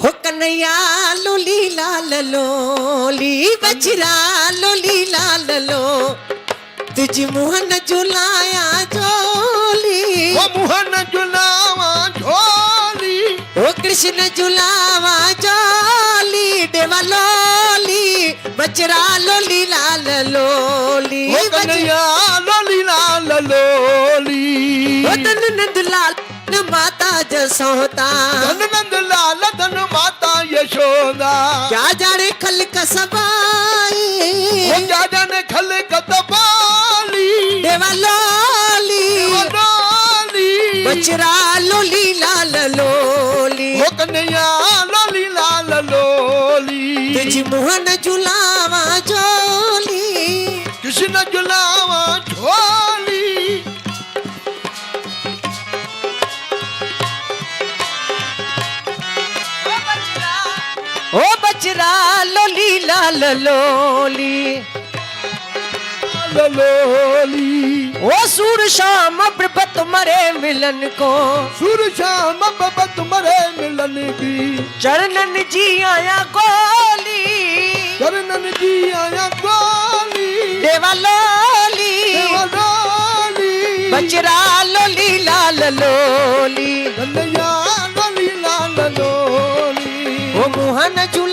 हो कन्हैया लोली लाल लोली बछरा लोली लाल लो तुझ मोहन झुलाया झोली वो मोहन झुलावा झोली ओ कृष्ण झुलावा झोली देवा लोली बछरा लोली लाल लोली वो कन्हैया लोली लाल लोली ओ धन नंद लाल माता जसोदा धन नंद लाल धन माता यशोदा क्या जाने खल कसबाई वो क्या जाने खल कतबाली देवा लोली लोली बछरा लोली लाल लोली वो कन्हैया लोली लाल लोली तुझ मोहन झुलावा झोली कृष्ण झुलावा झोली ओ बछरा लोली लाल लोली लोली ओ सूर शाम प्रभ तुम्हारे मिलन को सुर श्याम बाबा तुम्हारे मिलन की चरणन जी आया गोली चरणन जी आया गोली देवा लोली लोली बछरा लोली लाल लोली कन्हैया लोली लाल लोली ओ मोहन झूला